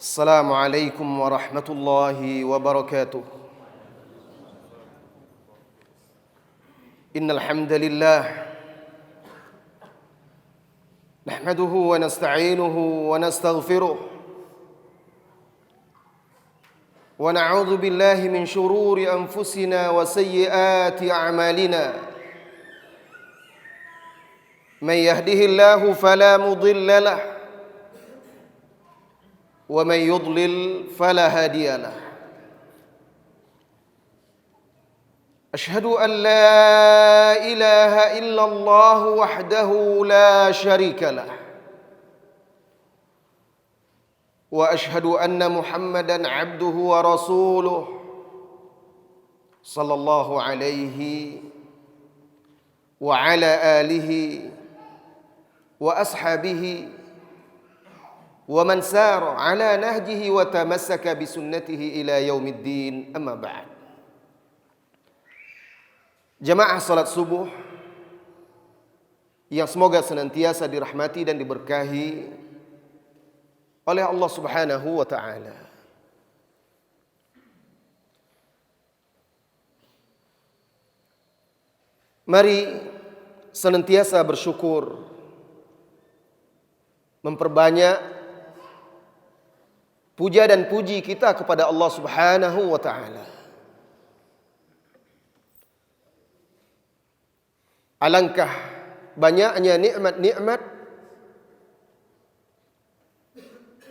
السلام عليكم ورحمة الله وبركاته. إن الحمد لله نحمده ونستعينه ونستغفره ونعوذ بالله من شرور أنفسنا وسيئات أعمالنا. من يهده الله فلا مضل له ومن يضلل فلا هادي له. أشهد أن لا إله إلا الله وحده لا شريك له وأشهد أن محمدا عبده ورسوله صلى الله عليه وعلى آله وأصحابه ومن سار على نهجه وتمسك بسنته إلى يوم الدين. أما بعد. Jamaah salat subuh yang semoga senantiasa dirahmati dan diberkahi oleh Allah Subhanahu wa taala. Mari senantiasa bersyukur, memperbanyak puja dan puji kita kepada Allah Subhanahu wa taala. Alangkah banyaknya nikmat-nikmat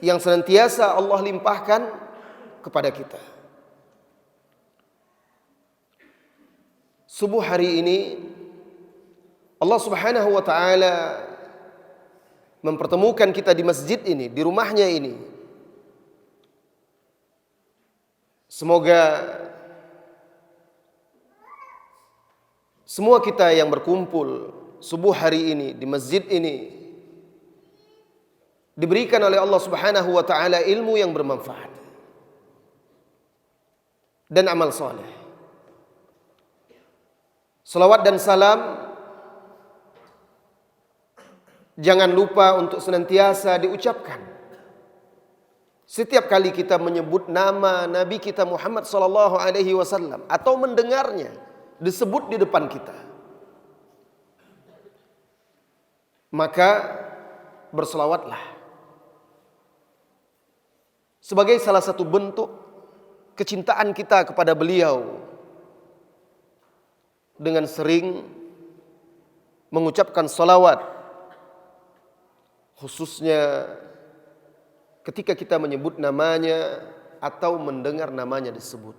yang senantiasa Allah limpahkan kepada kita. Subuh hari ini Allah Subhanahu wa taala mempertemukan kita di masjid ini, di rumahnya ini. Semoga semua kita yang berkumpul subuh hari ini di masjid ini diberikan oleh Allah Subhanahu wa taala ilmu yang bermanfaat dan amal saleh. Salawat dan salam jangan lupa untuk senantiasa diucapkan setiap kali kita menyebut nama Nabi kita Muhammad sallallahu alaihi wasallam atau mendengarnya disebut di depan kita. Maka berselawatlah sebagai salah satu bentuk kecintaan kita kepada beliau dengan sering mengucapkan salawat, khususnya ketika kita menyebut namanya atau mendengar namanya disebut.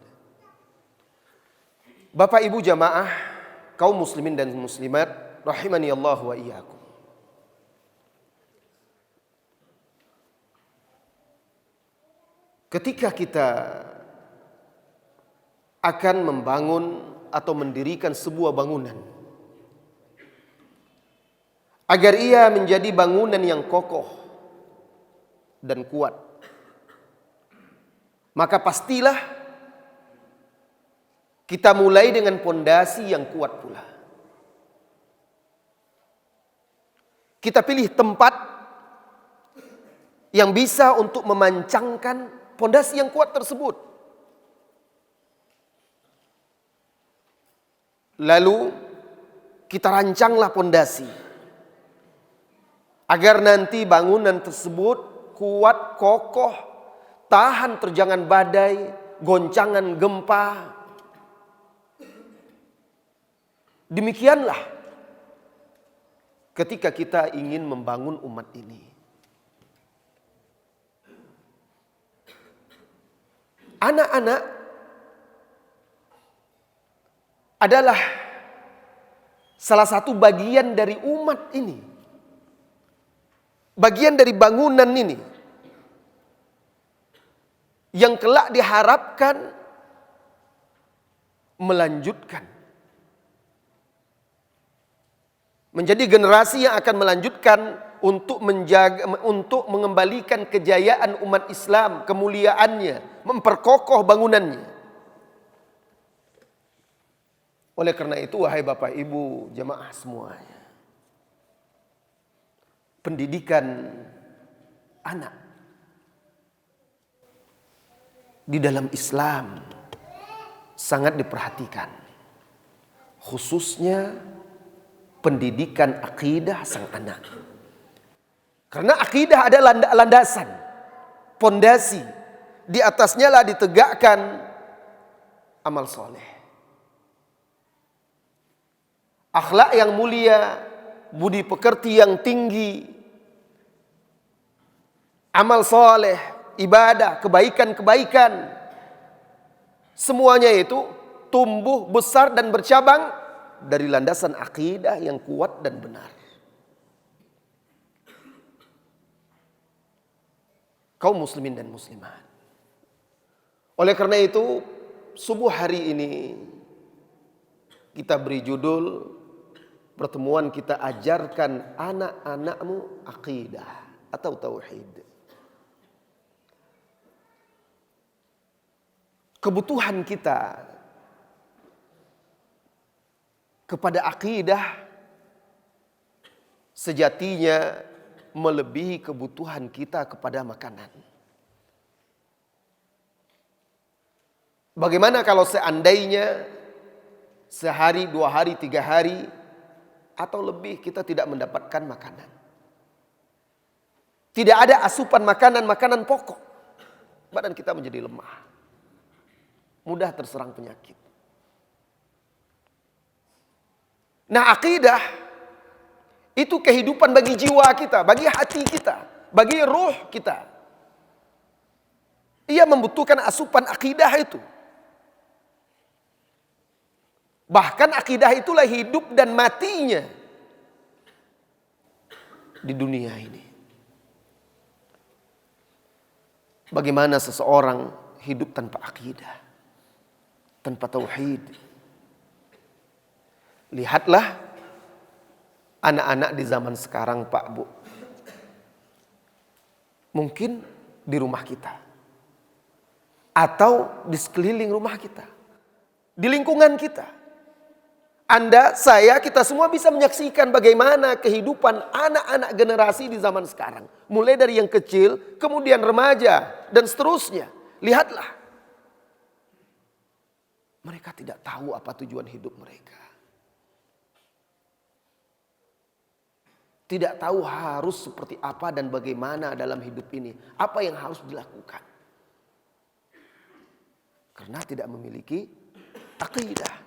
Bapak Ibu jamaah kaum muslimin dan muslimat rahimani Allah wa iyyakum. Ketika kita akan membangun atau mendirikan sebuah bangunan agar ia menjadi bangunan yang kokoh dan kuat, maka pastilah kita mulai dengan pondasi yang kuat pula. Kita pilih tempat yang bisa untuk memancangkan pondasi yang kuat tersebut. Lalu kita rancanglah pondasi agar nanti bangunan tersebut kuat, kokoh, tahan terjangan badai, goncangan gempa. Demikianlah ketika kita ingin membangun umat ini. Anak-anak adalah salah satu bagian dari umat ini. Bagian dari bangunan ini. Yang kelak diharapkan melanjutkan. Menjadi generasi yang akan melanjutkan untuk menjaga, untuk mengembalikan kejayaan umat Islam, kemuliaannya, memperkokoh bangunannya. Oleh karena itu, wahai Bapak Ibu jemaah semuanya, pendidikan anak di dalam Islam sangat diperhatikan, khususnya pendidikan akidah sang anak. Karena akidah adalah landasan, pondasi, di atasnya lah ditegakkan amal soleh. Akhlak yang mulia, budi pekerti yang tinggi, amal soleh, ibadah, kebaikan-kebaikan, semuanya itu tumbuh, besar dan bercabang dari landasan akidah yang kuat dan benar. Kaum muslimin dan muslimat. Oleh karena itu, subuh hari ini kita beri judul, pertemuan kita ajarkan anak-anakmu akidah atau tauhid. Kebutuhan kita kepada akidah sejatinya melebihi kebutuhan kita kepada makanan. Bagaimana kalau seandainya sehari, 2 hari, 3 hari atau lebih kita tidak mendapatkan makanan? Tidak ada asupan makanan pokok. Badan kita menjadi lemah, mudah terserang penyakit. Nah, akidah itu kehidupan bagi jiwa kita, bagi hati kita, bagi ruh kita. Ia membutuhkan asupan akidah itu. Bahkan akidah itulah hidup dan matinya di dunia ini. Bagaimana seseorang hidup tanpa akidah, tanpa tauhid? Lihatlah anak-anak di zaman sekarang, Pak, Bu. Mungkin di rumah kita, atau di sekeliling rumah kita, di lingkungan kita. Anda, saya, kita semua bisa menyaksikan bagaimana kehidupan anak-anak generasi di zaman sekarang. Mulai dari yang kecil, kemudian remaja, dan seterusnya. Lihatlah. Mereka tidak tahu apa tujuan hidup mereka. Tidak tahu harus seperti apa dan bagaimana dalam hidup ini. Apa yang harus dilakukan. Karena tidak memiliki akidah.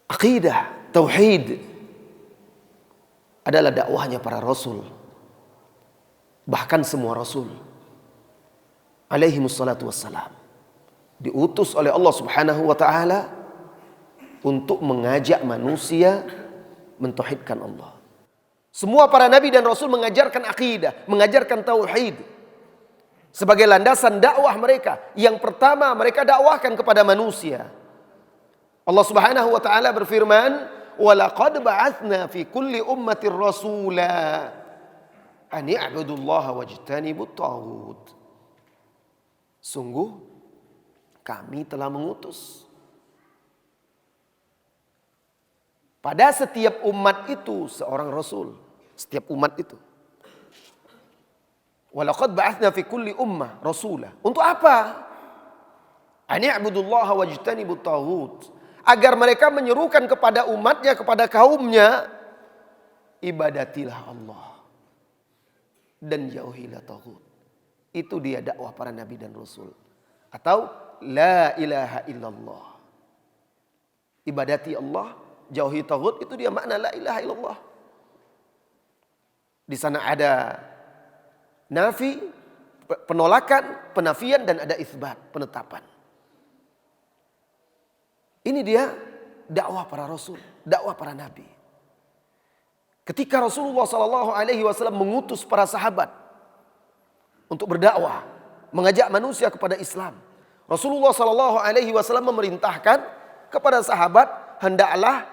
Akidah, tauhid adalah dakwahnya para rasul. Bahkan semua rasul alaihimussalatu wassalam diutus oleh Allah Subhanahu wa taala untuk mengajak manusia mentauhidkan Allah. Semua para nabi dan rasul mengajarkan akidah, mengajarkan tauhid sebagai landasan dakwah mereka. Yang pertama mereka dakwahkan kepada manusia. Allah Subhanahu wa taala berfirman, "Wa laqad ba'atsna fi kulli ummatin rasula an i'budullaha wajtanibut taghut." Sungguh kami telah mengutus pada setiap umat itu seorang rasul, setiap umat itu. Wa laqad ba'atsna fi kulli ummah rasula. Untuk apa? An i'budullaha wajtanibut taghut. Agar mereka menyerukan kepada umatnya, kepada kaumnya, ibadatilah Allah dan jauhilah taghut. Itu dia dakwah para nabi dan rasul. Atau la ilaha illallah. Ibadati Allah, jauhi taghut, itu dia makna la ilaha illallah. Di sana ada nafi, penolakan, penafian, dan ada isbat, penetapan. Ini dia dakwah para rasul, dakwah para nabi. Ketika Rasulullah SAW mengutus para sahabat untuk berdakwah, mengajak manusia kepada Islam, Rasulullah SAW memerintahkan kepada sahabat, hendaklah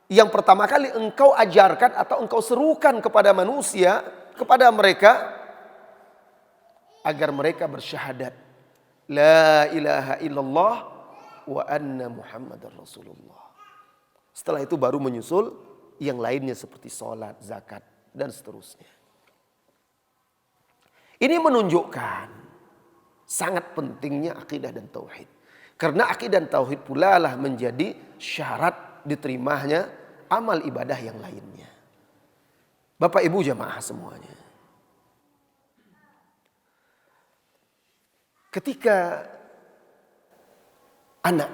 yang pertama kali engkau ajarkan atau engkau serukan kepada manusia, kepada mereka, agar mereka bersyahadat la ilaha illallah wa anna Muhammadar Rasulullah. Setelah itu baru menyusul yang lainnya seperti sholat, zakat, dan seterusnya. Ini menunjukkan sangat pentingnya akidah dan tauhid. Karena akidah dan tauhid pula lah menjadi syarat diterimanya amal ibadah yang lainnya. Bapak Ibu jamaah semuanya. Ketika anak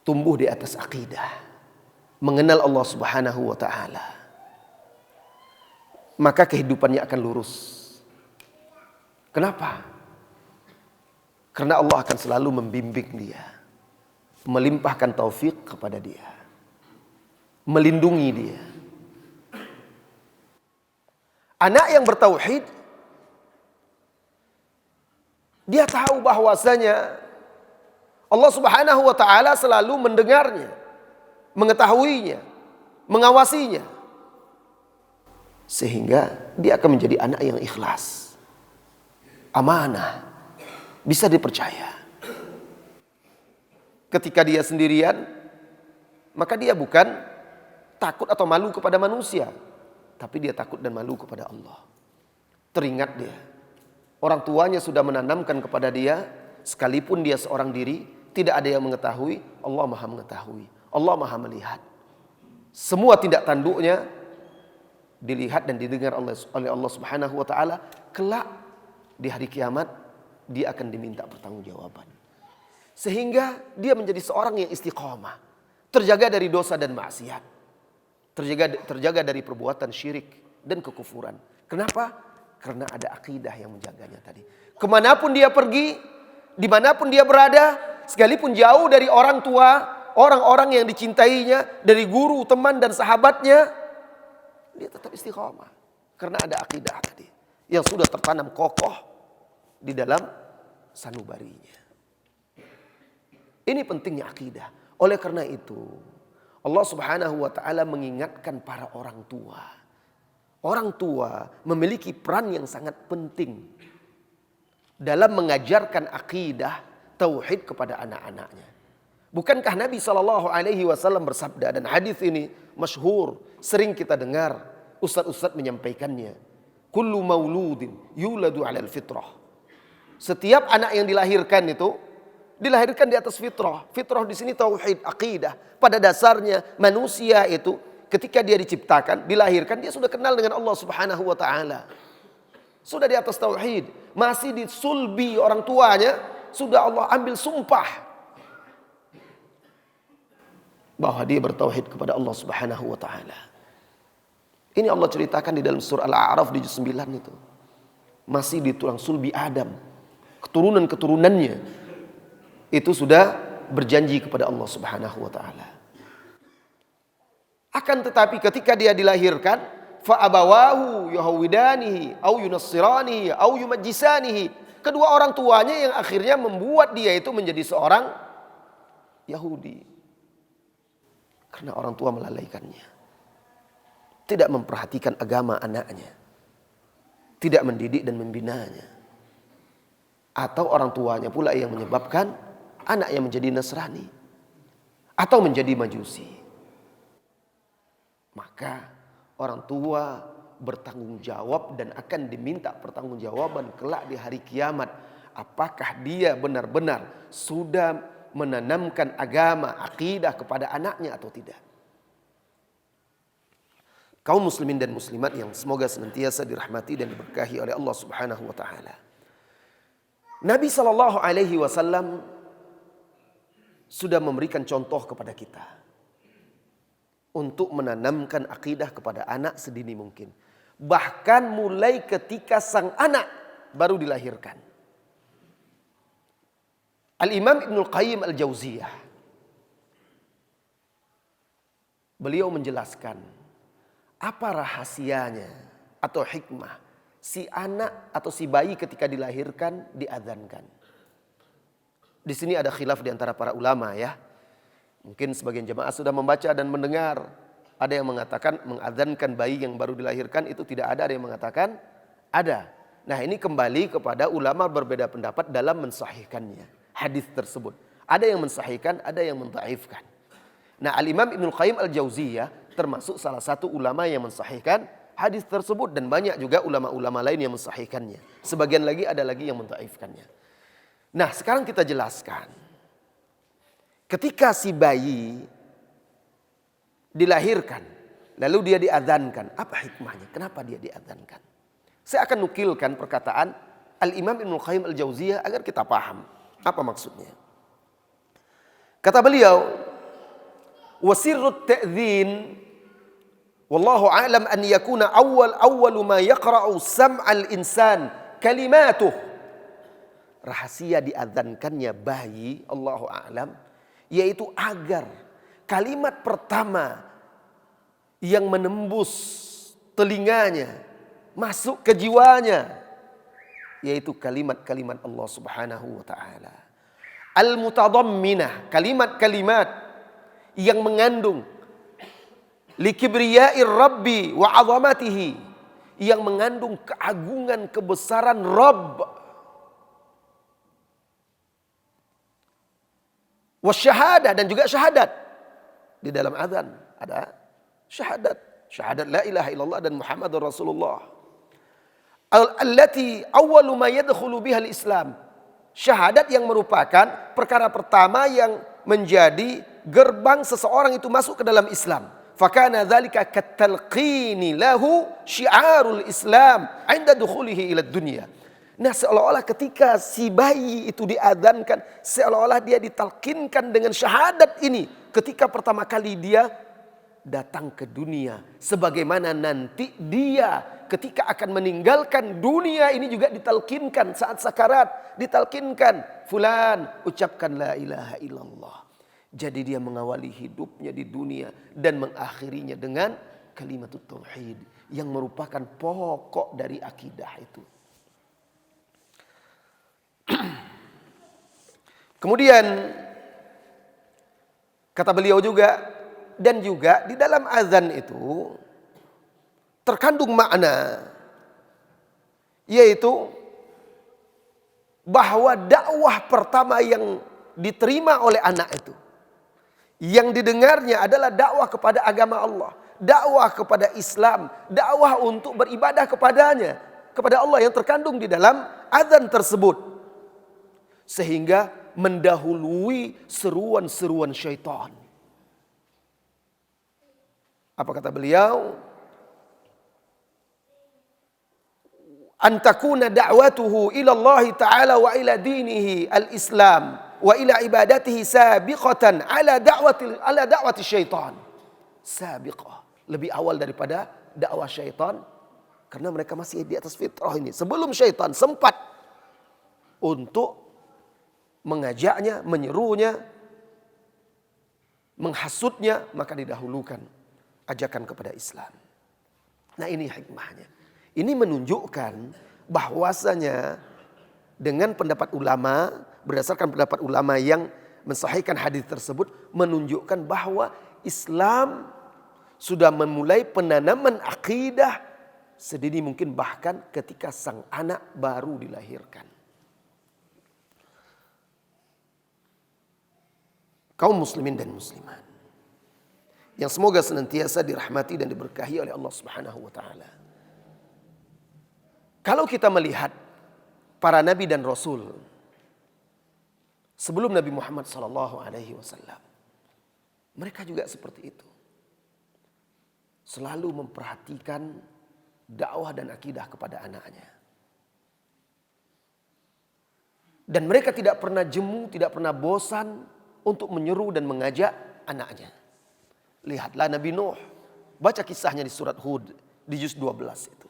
tumbuh di atas akidah, mengenal Allah Subhanahu wa taala, maka kehidupannya akan lurus. Kenapa? Karena Allah akan selalu membimbing dia, melimpahkan taufik kepada dia, melindungi dia. Anak yang bertauhid, dia tahu bahwasanya Allah Subhanahu wa taala selalu mendengarnya, mengetahuinya, mengawasinya. Sehingga dia akan menjadi anak yang ikhlas, amanah, bisa dipercaya. Ketika dia sendirian, maka dia bukan takut atau malu kepada manusia, tapi dia takut dan malu kepada Allah. Teringat dia, orang tuanya sudah menanamkan kepada dia, sekalipun dia seorang diri, tidak ada yang mengetahui, Allah Maha mengetahui, Allah Maha melihat. Semua tindak tanduknya dilihat dan didengar oleh Allah Subhanahu wa taala. Kelak di hari kiamat dia akan diminta pertanggungjawaban. Sehingga dia menjadi seorang yang istiqomah, terjaga dari dosa dan maksiat, terjaga dari perbuatan syirik dan kekufuran. Kenapa? Karena ada akidah yang menjaganya tadi. Kemanapun dia pergi, dimanapun dia berada, sekalipun jauh dari orang tua, orang-orang yang dicintainya, dari guru, teman dan sahabatnya, dia tetap istiqomah. Karena ada akidah tadi yang sudah tertanam kokoh di dalam sanubarinya. Ini pentingnya akidah. Oleh karena itu, Allah Subhanahu wa taala mengingatkan para orang tua. Orang tua memiliki peran yang sangat penting dalam mengajarkan akidah tauhid kepada anak-anaknya. Bukankah Nabi SAW bersabda, dan hadis ini masyhur, sering kita dengar ustadz-ustadz menyampaikannya. Kullu mauludin yuladu 'alal fitrah. Setiap anak yang dilahirkan itu dilahirkan di atas fitrah. Fitrah di sini tauhid, akidah. Pada dasarnya manusia itu ketika dia diciptakan, dilahirkan, dia sudah kenal dengan Allah Subhanahu wa taala. Sudah di atas tauhid, masih disulbi orang tuanya, sudah Allah ambil sumpah bahwa dia bertauhid kepada Allah Subhanahu wa taala. Ini Allah ceritakan di dalam surah Al-A'raf di juz 9 itu. Masih di tulang sulbi Adam, keturunan-keturunannya itu sudah berjanji kepada Allah Subhanahu wa taala. Akan tetapi ketika dia dilahirkan, fa abawahu yuhawidanihi au yunassiranihi au yumajjisanihi. Kedua orang tuanya yang akhirnya membuat dia itu menjadi seorang Yahudi. Karena orang tua melalaikannya. Tidak memperhatikan agama anaknya. Tidak mendidik dan membinanya. Atau orang tuanya pula yang menyebabkan anak yang menjadi Nasrani atau menjadi Majusi. Maka orang tua bertanggung jawab dan akan diminta pertanggungjawaban kelak di hari kiamat. Apakah dia benar-benar sudah menanamkan agama, akidah kepada anaknya atau tidak. Kaum muslimin dan muslimat yang semoga senantiasa dirahmati dan diberkahi oleh Allah Subhanahu wa taala. Nabi SAW sudah memberikan contoh kepada kita untuk menanamkan akidah kepada anak sedini mungkin. Bahkan mulai ketika sang anak baru dilahirkan. Al-Imam Ibnul Qayyim Al-Jauziyah, beliau menjelaskan apa rahasianya atau hikmah si anak atau si bayi ketika dilahirkan diadzankan. Di sini ada khilaf di antara para ulama ya. Mungkin sebagian jemaah sudah membaca dan mendengar. Ada yang mengatakan mengadzankan bayi yang baru dilahirkan itu tidak ada. Ada yang mengatakan ada. Nah ini kembali kepada ulama berbeda pendapat dalam mensahihkannya. Hadis tersebut. Ada yang mensahihkan, ada yang mendhaifkan. Nah Al-Imam Ibnul Qayyim Al-Jauziyah termasuk salah satu ulama yang mensahihkan hadis tersebut dan banyak juga ulama-ulama lain yang mensahihkannya. Sebagian lagi ada lagi yang mendhaifkannya. Nah, sekarang kita jelaskan. Ketika si bayi dilahirkan, lalu dia diadzankan, apa hikmahnya? Kenapa dia diadzankan? Saya akan nukilkan perkataan Al-Imam Ibnu Qayyim Al-Jauziyah agar kita paham apa maksudnya. Kata beliau, wasirrut ta'dzin wallahu a'lam an yakuna awwalu ma yaqra'u sam'al insan kalimatuh. Rahasia diadzankannya bayi, Allahu a'lam, yaitu agar kalimat pertama yang menembus telinganya, masuk ke jiwanya, yaitu kalimat-kalimat Allah Subhanahu wa taala. Al-mutadamminah, kalimat-kalimat yang mengandung likibriya'ir rabbi wa 'azamatihi, yang mengandung keagungan kebesaran Rabb, wasyahadah, dan juga syahadat. Di dalam azan ada syahadat la ilaha illallah dan Muhammadur Rasulullah. Allati awwalu ma yadkhulu biha al-Islam. Syahadat yang merupakan perkara pertama yang menjadi gerbang seseorang itu masuk ke dalam Islam. Fakana dzalika katalqini lahu syiarul Islam 'inda dukhulihi ila dunya. Nah, seolah-olah ketika si bayi itu diadzankan, seolah-olah dia ditalkinkan dengan syahadat ini ketika pertama kali dia datang ke dunia. Sebagaimana nanti dia ketika akan meninggalkan dunia ini juga ditalkinkan saat sakarat. Ditalkinkan, fulan ucapkan la ilaha illallah. Jadi dia mengawali hidupnya di dunia dan mengakhirinya dengan kalimat tauhid yang merupakan pokok dari akidah itu. Kemudian kata beliau juga, dan juga di dalam azan itu terkandung makna, yaitu bahwa dakwah pertama yang diterima oleh anak itu, yang didengarnya adalah dakwah kepada agama Allah, dakwah kepada Islam, dakwah untuk beribadah kepadanya, kepada Allah yang terkandung di dalam azan tersebut. Sehingga mendahului seruan-seruan syaitan. Apa kata beliau? Antakuna da'watuhu ila Allah Ta'ala wa ila dinihi al-Islam wa ila ibadatihi sabiqatan ala da'wati syaitan. Sabiqah, lebih awal daripada dakwah syaitan, karena mereka masih di atas fitrah ini. Sebelum syaitan sempat untuk mengajaknya, menyerunya, menghasutnya, maka didahulukan ajakan kepada Islam. Nah, ini hikmahnya. Ini menunjukkan bahwasanya dengan pendapat ulama, berdasarkan pendapat ulama yang mensahihkan hadis tersebut, menunjukkan bahwa Islam sudah memulai penanaman akidah sedini mungkin, bahkan ketika sang anak baru dilahirkan. Kaum muslimin dan muslimat yang semoga senantiasa dirahmati dan diberkahi oleh Allah Subhanahu wa taala. Kalau kita melihat para nabi dan rasul sebelum Nabi Muhammad sallallahu alaihi wasallam, mereka juga seperti itu. Selalu memperhatikan dakwah dan akidah kepada anaknya. Dan mereka tidak pernah jemu, tidak pernah bosan untuk menyeru dan mengajak anaknya. Lihatlah Nabi Nuh. Baca kisahnya di surat Hud di juz 12 itu.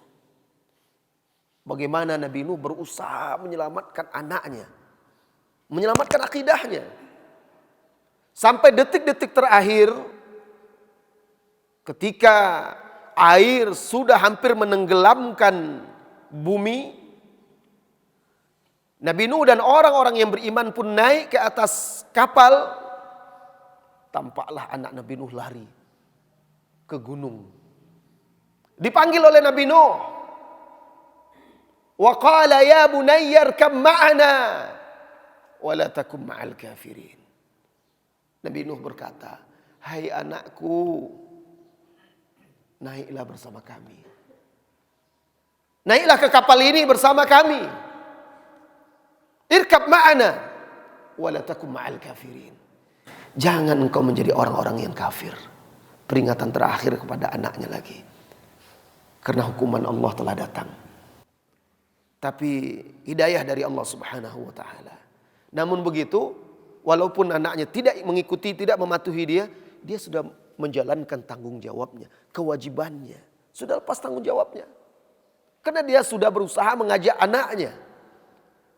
Bagaimana Nabi Nuh berusaha menyelamatkan anaknya, menyelamatkan akidahnya. Sampai detik-detik terakhir ketika air sudah hampir menenggelamkan bumi, Nabi Nuh dan orang-orang yang beriman pun naik ke atas kapal. Tampaklah anak Nabi Nuh lari ke gunung. Dipanggil oleh Nabi Nuh. Wa qala ya bunayya irkab ma'ana wa la takum ma'al kafirin. Nabi Nuh berkata, hai anakku, naiklah bersama kami. Naiklah ke kapal ini bersama kami. Irkab ma'ana wala takum ma'al kafirin. Jangan engkau menjadi orang-orang yang kafir. Peringatan terakhir kepada anaknya lagi. Karena hukuman Allah telah datang. Tapi hidayah dari Allah Subhanahu wa taala. Namun begitu, walaupun anaknya tidak mengikuti, tidak mematuhi dia, dia sudah menjalankan tanggung jawabnya, kewajibannya. Sudah lepas tanggung jawabnya. Karena dia sudah berusaha mengajak anaknya.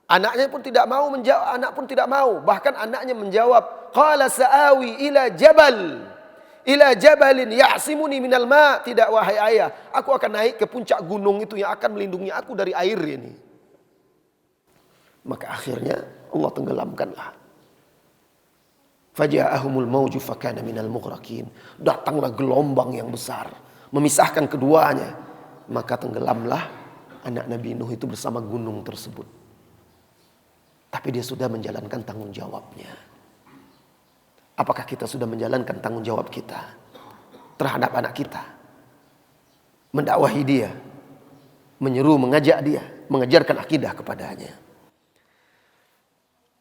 Anaknya pun tidak mau menjawab, anak pun tidak mau. Bahkan anaknya menjawab, qala sa'awi ila jabalin ya'simuni minal ma'. Tidak, wahai ayah, aku akan naik ke puncak gunung itu yang akan melindungi aku dari air ini. Maka akhirnya Allah tenggelamkanlah. Faja'ahumul mawju fakana minal mughraqin. Datanglah gelombang yang besar memisahkan keduanya. Maka tenggelamlah anak Nabi Nuh itu bersama gunung tersebut. Tapi dia sudah menjalankan tanggung jawabnya. Apakah kita sudah menjalankan tanggung jawab kita terhadap anak kita? Mendakwahi dia, menyeru, mengajak dia, mengajarkan akidah kepadanya.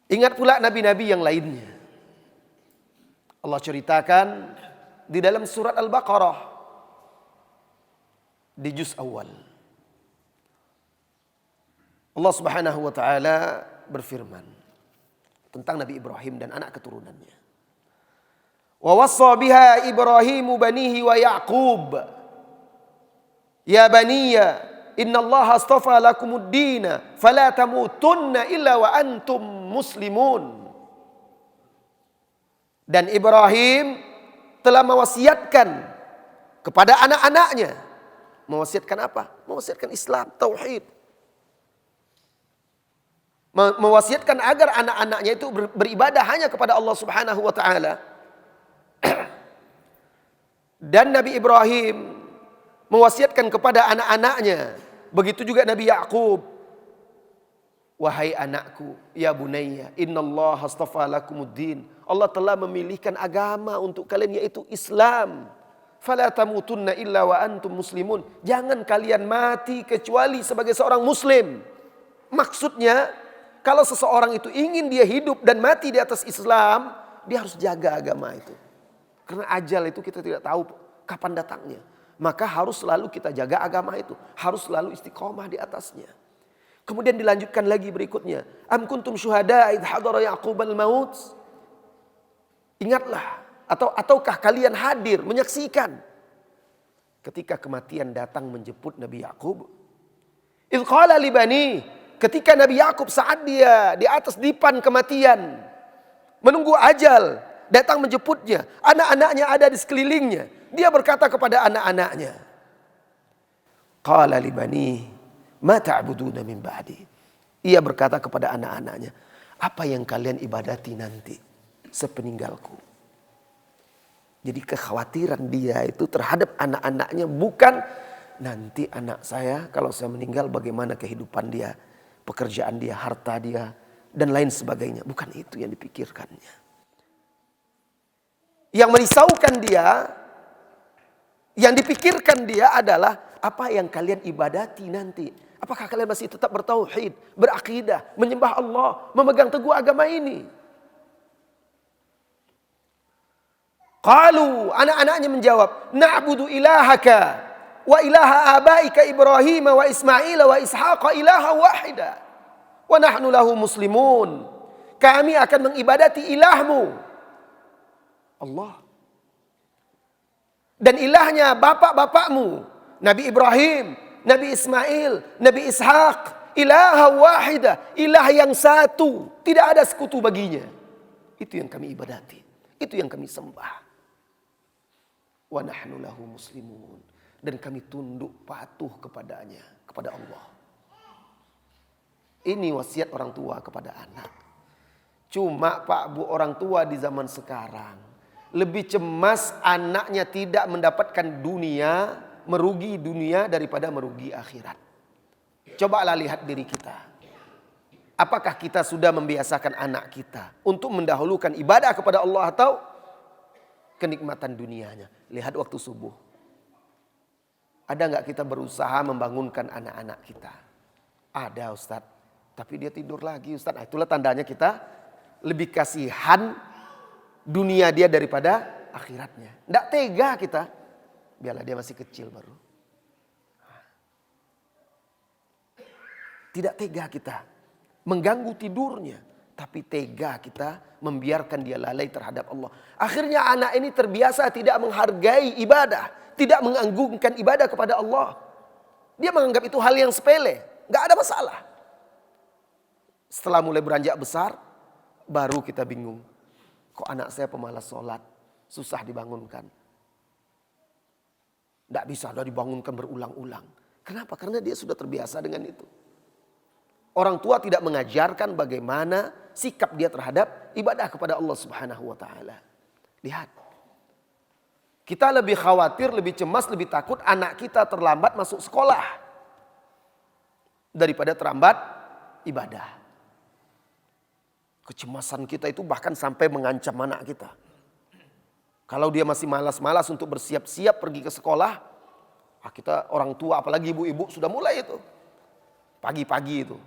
Ingat pula nabi-nabi yang lainnya. Allah ceritakan di dalam surat Al-Baqarah di juz awal. Allah Subhanahu wa taala berfirman tentang Nabi Ibrahim dan anak keturunannya. Wa wassa biha Ibrahimu banihi wa Ya'qub. Ya baniya, innallaha astafa lakumuddina fala tamutunna illa wa antum muslimun. Dan Ibrahim telah mewasiatkan kepada anak-anaknya. Mewasiatkan apa? Mewasiatkan Islam, tauhid. Mewasiatkan agar anak-anaknya itu beribadah hanya kepada Allah Subhanahu wa taala. Dan Nabi Ibrahim mewasiatkan kepada anak-anaknya. Begitu juga Nabi Ya'qub. Wahai anakku, ya bunayya, innallaha astafa lakumuddin. Allah telah memilihkan agama untuk kalian, yaitu Islam. Fala tamutunna illa wa antum muslimun. Jangan kalian mati kecuali sebagai seorang muslim. Maksudnya, kalau seseorang itu ingin dia hidup dan mati di atas Islam, dia harus jaga agama itu. Karena ajal itu kita tidak tahu kapan datangnya. Maka harus selalu kita jaga agama itu. Harus selalu istiqomah di atasnya. Kemudian dilanjutkan lagi berikutnya. Am kuntum syuhada idh hadara Ya'qubal maut. Ingatlah. Ataukah kalian hadir, menyaksikan. Ketika kematian datang menjemput Nabi Ya'qub. Idh qala li bani. Ketika Nabi Ya'qub saat dia di atas dipan kematian. Menunggu ajal. Datang menjemputnya. Anak-anaknya ada di sekelilingnya. Dia berkata kepada anak-anaknya. Qala li bani. Ma ta'buduna min ba'di. Ia berkata kepada anak-anaknya. Apa yang kalian ibadati nanti sepeninggalku. Jadi kekhawatiran dia itu terhadap anak-anaknya. Bukan nanti anak saya kalau saya meninggal bagaimana kehidupan dia. Pekerjaan dia, harta dia. Dan lain sebagainya. Bukan itu yang dipikirkannya. Yang merisaukan dia, yang dipikirkan dia adalah apa yang kalian ibadati nanti. Apakah kalian masih tetap bertauhid, berakidah, menyembah Allah, memegang teguh agama ini? Qalu, anak-anaknya menjawab, na'budu ilahaka wa ilaha abaika Ibrahim wa Ismail wa Ishaq ilaha wahida. Wa nahnu lahu muslimun. Kami akan mengibadati ilahmu. Allah. Dan ilahnya bapak-bapakmu. Nabi Ibrahim, Nabi Ismail, Nabi Ishaq. Ilaha wahida. Ilah yang satu. Tidak ada sekutu baginya. Itu yang kami ibadati. Itu yang kami sembah. Wa nahnu lahu muslimun. Dan kami tunduk patuh kepadanya. Kepada Allah. Ini wasiat orang tua kepada anak. Cuma Pak Bu orang tua di zaman sekarang. Lebih cemas anaknya tidak mendapatkan dunia, merugi dunia daripada merugi akhirat. Cobalah lihat diri kita. Apakah kita sudah membiasakan anak kita untuk mendahulukan ibadah kepada Allah atau kenikmatan dunianya? Lihat waktu subuh. Ada nggak kita berusaha membangunkan anak-anak kita? Ada Ustadz. Tapi dia tidur lagi Ustadz. Nah, itulah tandanya kita lebih kasihan dunia dia daripada akhiratnya. Nggak tega kita. Biarlah dia masih kecil baru. Tidak tega kita mengganggu tidurnya. Tapi tega kita membiarkan dia lalai terhadap Allah. Akhirnya anak ini terbiasa tidak menghargai ibadah. Tidak menganggungkan ibadah kepada Allah. Dia menganggap itu hal yang sepele. Gak ada masalah. Setelah mulai beranjak besar, baru kita bingung. Kok anak saya pemalas sholat, susah dibangunkan. Gak bisa, udah dibangunkan berulang-ulang. Kenapa? Karena dia sudah terbiasa dengan itu. Orang tua tidak mengajarkan bagaimana sikap dia terhadap ibadah kepada Allah Subhanahu wa taala. Lihat. Kita lebih khawatir, lebih cemas, lebih takut anak kita terlambat masuk sekolah daripada terlambat ibadah. Kecemasan kita itu bahkan sampai mengancam anak kita. Kalau dia masih malas-malas untuk bersiap-siap pergi ke sekolah, kita orang tua apalagi ibu-ibu sudah mulai itu. Pagi-pagi itu.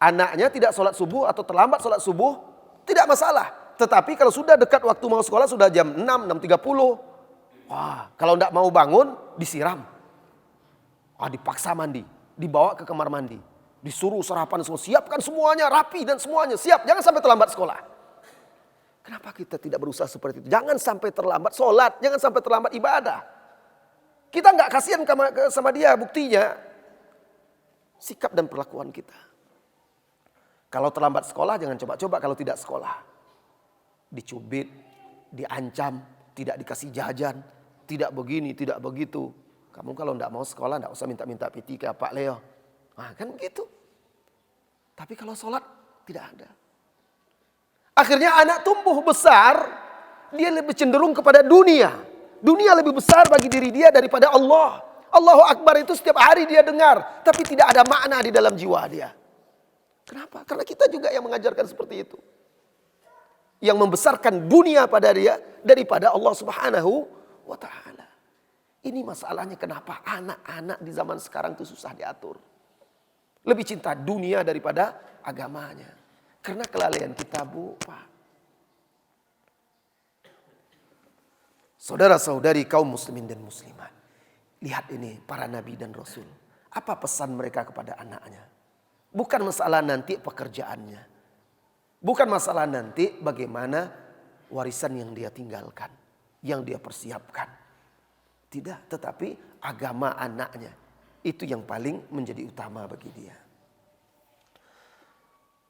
Anaknya tidak sholat subuh atau terlambat sholat subuh, tidak masalah. Tetapi kalau sudah dekat waktu mau sekolah, sudah jam 6, 6.30. Wah, kalau tidak mau bangun, disiram. Dipaksa mandi, dibawa ke kamar mandi. Disuruh sarapan semua, siapkan semuanya, rapi dan semuanya, siap. Jangan sampai terlambat sekolah. Kenapa kita tidak berusaha seperti itu? Jangan sampai terlambat sholat, jangan sampai terlambat ibadah. Kita nggak kasihan sama dia, buktinya sikap dan perlakuan kita. Kalau terlambat sekolah jangan coba-coba kalau tidak sekolah. Dicubit, diancam, tidak dikasih jajan, tidak begini, tidak begitu. Kamu kalau tidak mau sekolah tidak usah minta-minta PT ke Pak Leo. Nah, kan begitu. Tapi kalau sholat tidak ada. Akhirnya anak tumbuh besar, dia lebih cenderung kepada dunia. Dunia lebih besar bagi diri dia daripada Allah. Allahu Akbar itu setiap hari dia dengar, tapi tidak ada makna di dalam jiwa dia. Kenapa? Karena kita juga yang mengajarkan seperti itu. Yang membesarkan dunia pada dia daripada Allah Subhanahu wa ta'ala. Ini masalahnya kenapa anak-anak di zaman sekarang itu susah diatur. Lebih cinta dunia daripada agamanya. Karena kelalaian kita, Bu, Pak. Saudara-saudari kaum muslimin dan muslimat. Lihat ini para nabi dan rasul. Apa pesan mereka kepada anaknya? Bukan masalah nanti pekerjaannya. Bukan masalah nanti bagaimana warisan yang dia tinggalkan. Yang dia persiapkan. Tidak, tetapi agama anaknya. Itu yang paling menjadi utama bagi dia.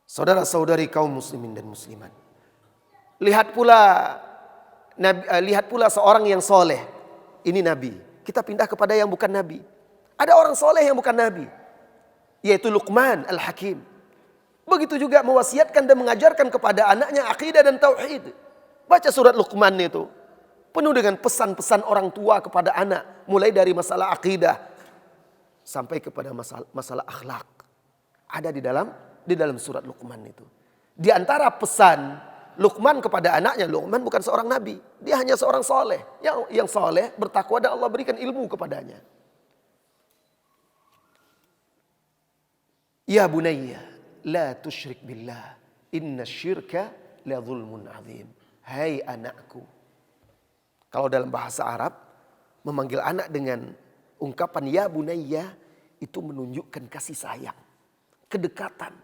Saudara-saudari kaum muslimin dan muslimat. Lihat pula seorang yang soleh. Ini nabi. Kita pindah kepada yang bukan nabi. Ada orang soleh yang bukan nabi. Yaitu Luqman Al-Hakim. Begitu juga mewasiatkan dan mengajarkan kepada anaknya akidah dan tauhid. Baca surat Luqman itu. Penuh dengan pesan-pesan orang tua kepada anak. Mulai dari masalah akidah. Sampai kepada masalah akhlak. Ada di dalam surat Luqman itu. Di antara pesan Luqman kepada anaknya. Luqman bukan seorang nabi. Dia hanya seorang soleh. Yang soleh bertakwa dan Allah berikan ilmu kepadanya. Ya bunayya, la tusyrik billah, inna syirka la zulmun azim. Hai anakku. Kalau dalam bahasa Arab, memanggil anak dengan ungkapan ya bunayya, itu menunjukkan kasih sayang, kedekatan.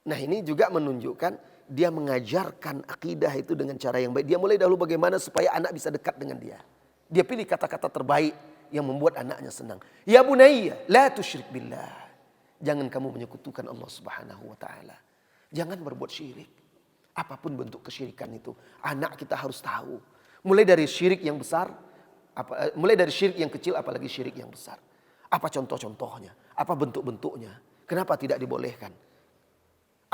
Nah ini juga menunjukkan dia mengajarkan akidah itu dengan cara yang baik. Dia mulai dahulu bagaimana supaya anak bisa dekat dengan dia. Dia pilih kata-kata terbaik yang membuat anaknya senang. Ya bunayya, la tusyrik billah. Jangan kamu menyekutukan Allah Subhanahu wa ta'ala. Jangan berbuat syirik. Apapun bentuk kesyirikan itu. Anak kita harus tahu. Mulai dari syirik yang besar. Mulai dari syirik yang kecil apalagi syirik yang besar. Apa contoh-contohnya? Apa bentuk-bentuknya? Kenapa tidak dibolehkan?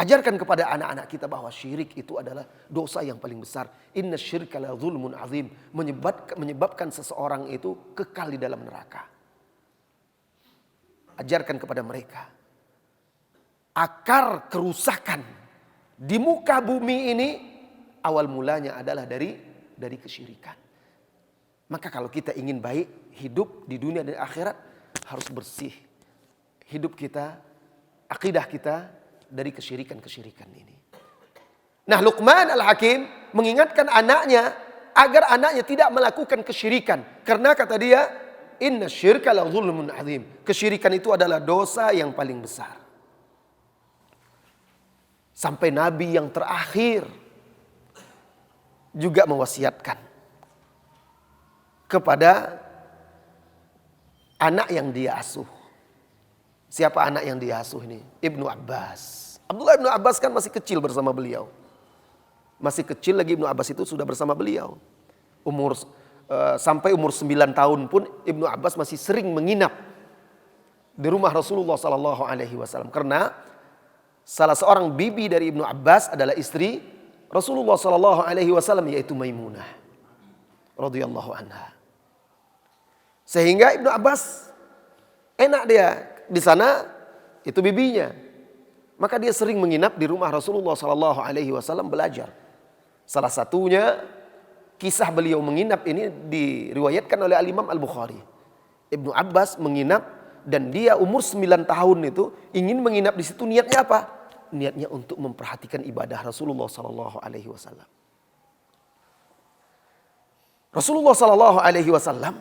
Ajarkan kepada anak-anak kita bahwa syirik itu adalah dosa yang paling besar. Inna syirka la zulmun azim. Menyebabkan seseorang itu kekal di dalam neraka. Ajarkan kepada mereka. Akar kerusakan di muka bumi ini awal mulanya adalah dari kesyirikan. Maka kalau kita ingin baik hidup di dunia dan akhirat, harus bersih hidup kita, akidah kita dari kesyirikan-kesyirikan ini. Nah, Luqman Al-Hakim mengingatkan anaknya agar anaknya tidak melakukan kesyirikan. Karena kata dia, inna syirka la zulmun azim. Kesyirikan itu adalah dosa yang paling besar. Sampai Nabi yang terakhir juga mewasiatkan kepada anak yang dia asuh. Siapa anak yang dia asuh ini? Ibnu Abbas. Abdullah Ibnu Abbas kan masih kecil bersama beliau. Masih kecil lagi Ibnu Abbas itu sudah bersama beliau. Sampai umur 9 tahun pun Ibnu Abbas masih sering menginap di rumah Rasulullah SAW. Karena salah seorang bibi dari Ibnu Abbas adalah istri Rasulullah SAW, yaitu Maimunah radhiyallahu anha. Sehingga Ibnu Abbas enak dia di sana, itu bibinya. Maka dia sering menginap di rumah Rasulullah SAW belajar. Salah satunya kisah beliau menginap ini diriwayatkan oleh Al-Imam Al-Bukhari. Ibnu Abbas menginap dan dia umur 9 tahun itu ingin menginap di situ, niatnya apa? Niatnya untuk memperhatikan ibadah Rasulullah SAW. Rasulullah SAW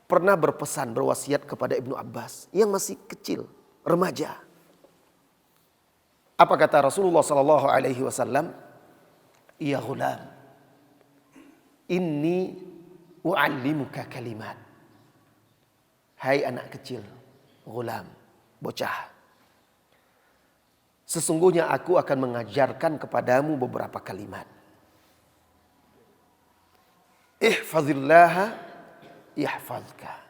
pernah berpesan, berwasiat kepada Ibnu Abbas yang masih kecil, remaja. Apa kata Rasulullah SAW? Ya ghulam, inni u'allimuka kalimat. Hai anak kecil, ghulam, bocah. Sesungguhnya aku akan mengajarkan kepadamu beberapa kalimat. Ihfazillaha yahfazka.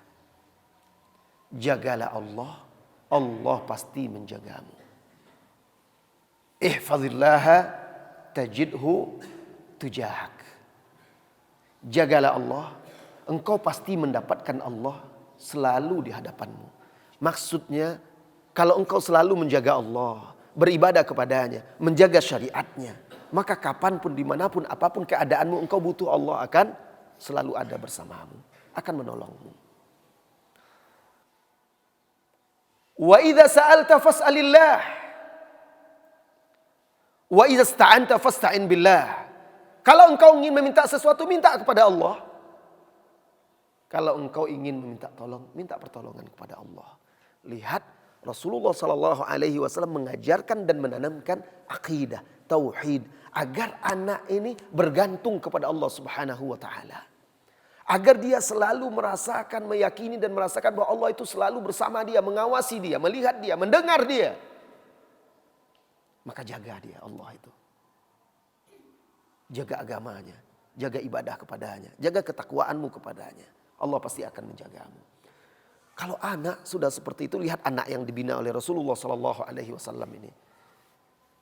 Jagalah Allah, Allah pasti menjagamu. Ihfazillaha tajidhu tujahak. Jagalah Allah, engkau pasti mendapatkan Allah selalu di hadapanmu. Maksudnya, kalau engkau selalu menjaga Allah, beribadah kepadanya, menjaga syariatnya, maka kapanpun, dimanapun, apapun keadaanmu, engkau butuh Allah akan selalu ada bersamamu, akan menolongmu. Wa idza sa'alta fas'alillah. Wa idza ista'anta fasta'in billah. Kalau engkau ingin meminta sesuatu, minta kepada Allah. Kalau engkau ingin meminta tolong, minta pertolongan kepada Allah. Lihat, Rasulullah SAW mengajarkan dan menanamkan akidah, tauhid, agar anak ini bergantung kepada Allah Subhanahu wa taala. Agar dia selalu merasakan, meyakini dan merasakan bahwa Allah itu selalu bersama dia, mengawasi dia, melihat dia, mendengar dia. Maka jaga dia, Allah itu. Jaga agamanya, jaga ibadah kepadanya, jaga ketakwaanmu kepadanya. Allah pasti akan menjagamu. Kalau anak sudah seperti itu, lihat anak yang dibina oleh Rasulullah SAW ini.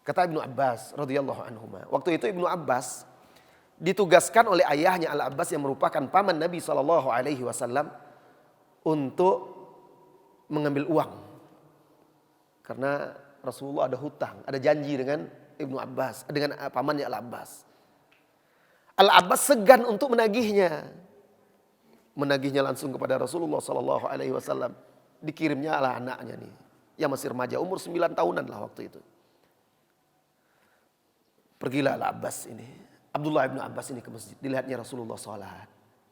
Kata Ibnu Abbas radhiyallahu anhuma, waktu itu Ibnu Abbas ditugaskan oleh ayahnya Al-Abbas yang merupakan paman Nabi SAW untuk mengambil uang. Karena Rasulullah ada hutang, ada janji dengan Ibnu Abbas, dengan pamannya Al-Abbas. Al-Abbas segan untuk menagihnya. Menagihnya langsung kepada Rasulullah SAW. Dikirimnya lah anaknya nih, yang masih remaja, umur 9 tahunan lah waktu itu. Pergilah Al-Abbas ini, Abdullah bin Abbas ini ke masjid. Dilihatnya Rasulullah sholat,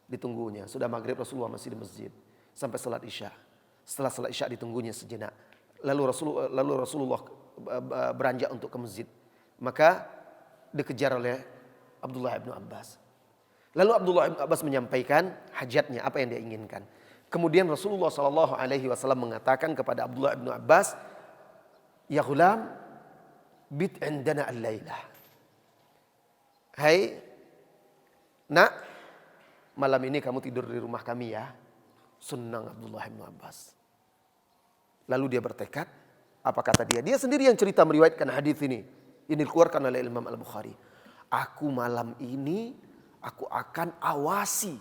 ditunggunya. Sudah maghrib Rasulullah masih di masjid sampai salat Isya. Setelah salat Isya ditunggunya sejenak. Lalu Rasulullah beranjak untuk ke masjid. Maka dikejar oleh Abdullah bin Abbas. Lalu Abdullah bin Abbas menyampaikan hajatnya, apa yang dia inginkan. Kemudian Rasulullah SAW mengatakan kepada Abdullah bin Abbas, ya ghulam, bit indana al-lailah. Hai nak, malam ini kamu tidur di rumah kami ya. Senang Abdullah bin Abbas. Lalu dia bertekad, apa kata dia? Dia sendiri yang cerita meriwayatkan hadis ini. Ini dikeluarkan oleh Imam Al-Bukhari. Aku malam ini, aku akan awasi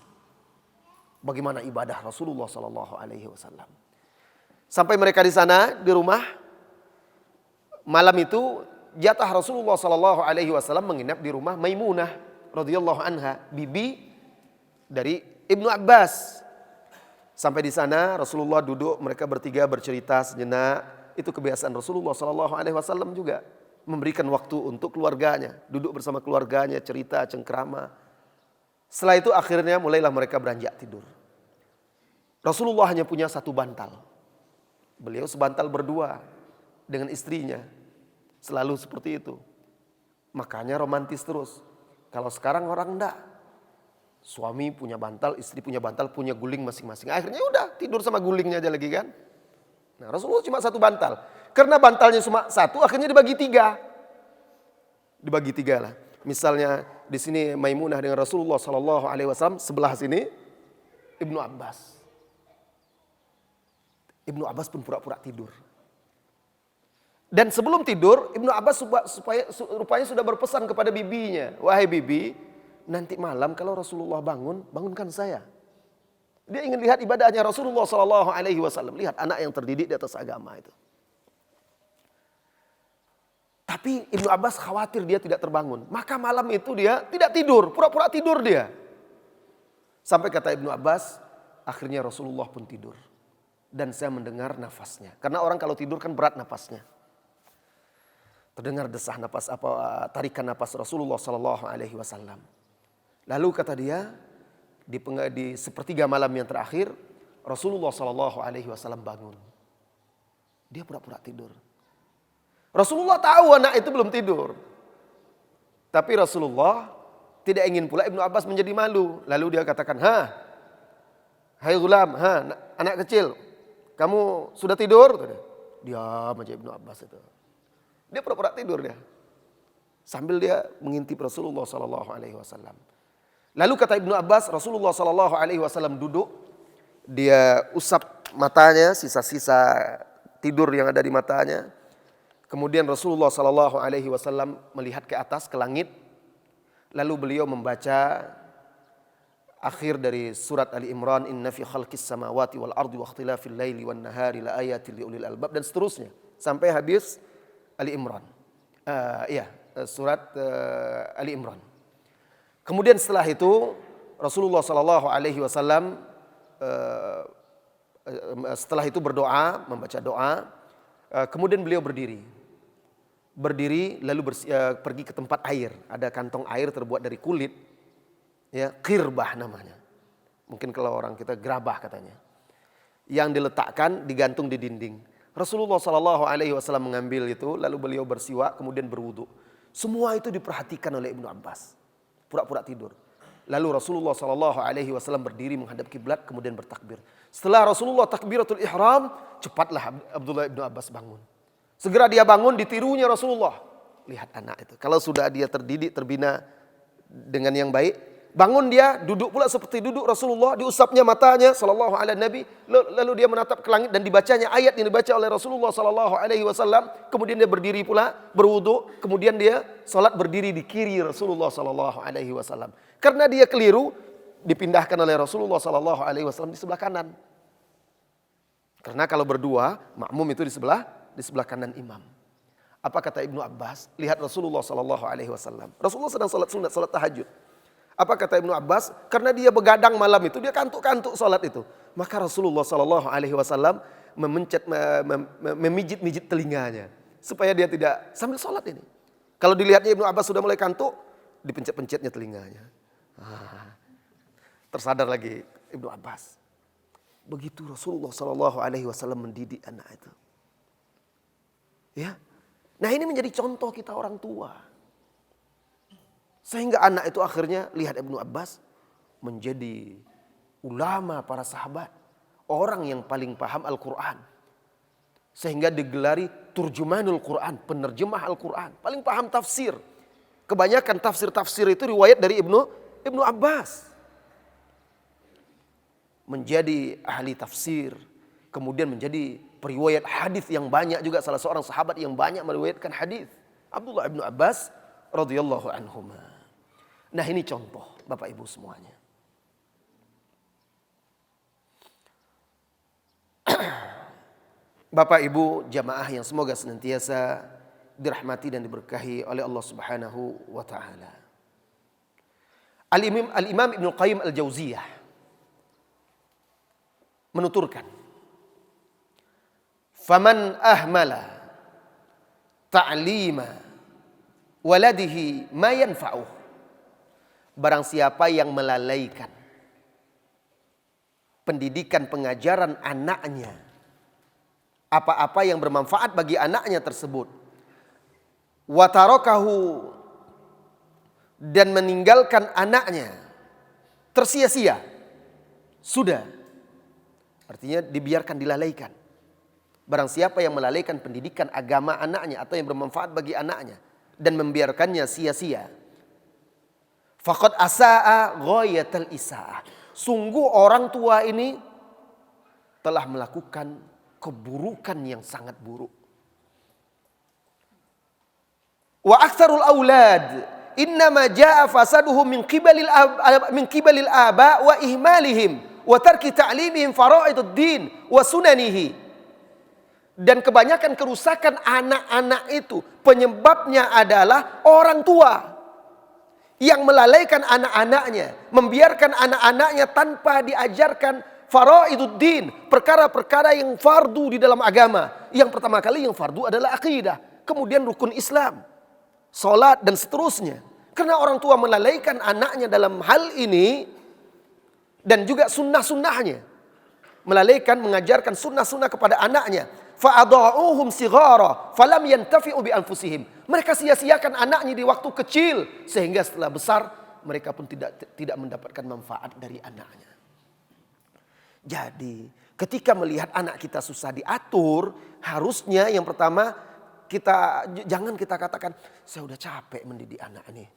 bagaimana ibadah Rasulullah SAW. Sampai mereka di sana, di rumah. Malam itu, jatah Rasulullah SAW menginap di rumah Maimunah radhiyallahu anha, bibi dari Ibnu Abbas. Sampai di sana Rasulullah duduk, mereka bertiga bercerita sejenak. Itu kebiasaan Rasulullah SAW juga, memberikan waktu untuk keluarganya, duduk bersama keluarganya, cerita, cengkrama. Setelah itu akhirnya mulailah mereka beranjak tidur. Rasulullah hanya punya satu bantal. Beliau sebantal berdua dengan istrinya. Selalu seperti itu. Makanya romantis terus. Kalau sekarang orang enggak. Suami punya bantal, istri punya bantal, punya guling masing-masing. Akhirnya udah tidur sama gulingnya aja lagi kan. Nah Rasulullah cuma satu bantal. Karena bantalnya cuma satu, akhirnya dibagi tiga. Dibagi tiga lah. Misalnya di sini Maimunah dengan Rasulullah SAW, sebelah sini Ibnu Abbas. Ibnu Abbas pun pura-pura tidur. Dan sebelum tidur, Ibnu Abbas rupanya sudah berpesan kepada bibinya. Wahai bibi, nanti malam kalau Rasulullah bangun, bangunkan saya. Dia ingin lihat ibadahnya Rasulullah SAW. Lihat anak yang terdidik di atas agama itu. Tapi Ibnu Abbas khawatir dia tidak terbangun. Maka malam itu dia tidak tidur, pura-pura tidur dia. Sampai kata Ibnu Abbas, akhirnya Rasulullah pun tidur. Dan saya mendengar nafasnya. Karena orang kalau tidur kan berat nafasnya. Terdengar desah nafas tarikan nafas Rasulullah SAW. Lalu kata dia, di sepertiga malam yang terakhir, Rasulullah SAW bangun. Dia pura-pura tidur. Rasulullah tahu anak itu belum tidur. Tapi Rasulullah tidak ingin pula Ibnu Abbas menjadi malu. Lalu dia katakan, hai gulam, anak kecil, kamu sudah tidur? Diam aja Ibnu Abbas itu. Dia pura-pura tidur dia. Sambil dia mengintip Rasulullah SAW. Lalu kata Ibnu Abbas, Rasulullah SAW duduk. Dia usap matanya, sisa-sisa tidur yang ada di matanya. Kemudian Rasulullah SAW melihat ke atas, ke langit. Lalu beliau membaca akhir dari surat Ali Imran, inna fi khalqis samawati wal ardi wa ikhtilafil laili wan nahari la ayatil liulil albab, dan seterusnya sampai habis Ali Imran. Surat Ali Imran. Kemudian setelah itu Rasulullah SAW setelah itu berdoa, membaca doa. Kemudian beliau berdiri lalu pergi ke tempat air. Ada kantong air terbuat dari kulit, ya, qirbah namanya. Mungkin kalau orang kita gerabah katanya. Yang diletakkan digantung di dinding. Rasulullah SAW mengambil itu, lalu beliau bersiwak, kemudian berwudu. Semua itu diperhatikan oleh Ibnu Abbas. Pura-pura tidur. Lalu Rasulullah SAW berdiri menghadap kiblat, kemudian bertakbir. Setelah Rasulullah takbiratul ihram, cepatlah Abdullah Ibnu Abbas bangun. Segera dia bangun, ditirunya Rasulullah. Lihat anak itu. Kalau sudah dia terdidik, terbina dengan yang baik, bangun dia, duduk pula seperti duduk Rasulullah, diusapnya matanya sallallahu alaihi nabi, lalu dia menatap ke langit dan dibacanya ayat yang dibaca oleh Rasulullah sallallahu alaihi wasallam. Kemudian dia berdiri pula, berwudu, kemudian dia salat berdiri di kiri Rasulullah sallallahu alaihi wasallam. Karena dia keliru, dipindahkan oleh Rasulullah sallallahu alaihi wasallam di sebelah kanan. Karena kalau berdua, makmum itu di sebelah kanan imam. Apa kata Ibnu Abbas? Lihat Rasulullah sallallahu alaihi wasallam. Rasulullah sedang salat sunat, salat tahajud. Apa kata Ibnu Abbas? Karena dia begadang malam itu, dia kantuk-kantuk salat itu. Maka Rasulullah sallallahu alaihi wasallam memijit-mijit telinganya supaya dia tidak sambil salat ini. Kalau dilihatnya Ibnu Abbas sudah mulai kantuk, dipencet-pencetnya telinganya. Tersadar lagi Ibnu Abbas. Begitu Rasulullah sallallahu alaihi wasallam mendidik anak itu. Ya. Nah, ini menjadi contoh kita orang tua. Sehingga anak itu akhirnya lihat Ibnu Abbas menjadi ulama para sahabat. Orang yang paling paham Al-Quran. Sehingga digelari turjumanul Quran, penerjemah Al-Quran. Paling paham tafsir. Kebanyakan tafsir-tafsir itu riwayat dari Ibnu Abbas. Menjadi ahli tafsir. Kemudian menjadi periwayat hadis yang banyak juga, salah seorang sahabat yang banyak meriwayatkan hadis, Abdullah bin Abbas radhiyallahu anhuma. Nah, ini contoh Bapak Ibu semuanya. Bapak Ibu jamaah yang semoga senantiasa dirahmati dan diberkahi oleh Allah Subhanahu wa taala. Al-Imam Ibnu Qayyim Al-Jauziyah menuturkan, "Faman ahmala ta'lima waladihi ma yanfa'uh." Barang siapa yang melalaikan pendidikan pengajaran anaknya, apa-apa yang bermanfaat bagi anaknya tersebut, wa tarakahu, dan meninggalkan anaknya tersia-sia, sudah, artinya dibiarkan, dilalaikan. Barang siapa yang melalaikan pendidikan agama anaknya atau yang bermanfaat bagi anaknya dan membiarkannya sia-sia, faqad asaa ghayatal isaah. Sungguh orang tua ini telah melakukan keburukan yang sangat buruk. Wa aktsarul aulad innama jaa fasaduhum min qibalil aba wa ihmalihim wa tarki ta'limihim faraiduddin wa sunanihi. Dan kebanyakan kerusakan anak-anak itu penyebabnya adalah orang tua yang melalaikan anak-anaknya, membiarkan anak-anaknya tanpa diajarkan faraiduddin, perkara-perkara yang fardu di dalam agama. Yang pertama kali yang fardu adalah akidah, kemudian rukun Islam, salat dan seterusnya. Karena orang tua melalaikan anaknya dalam hal ini dan juga sunnah-sunnahnya, melalaikan mengajarkan sunnah-sunnah kepada anaknya. Fa'adha'uhum sighara falam yantafi'u bi anfusihim. Mereka sia-siakan anaknya di waktu kecil sehingga setelah besar mereka pun tidak mendapatkan manfaat dari anaknya. Jadi, ketika melihat anak kita susah diatur, harusnya yang pertama jangan kita katakan, saya udah capek mendidik anak ini.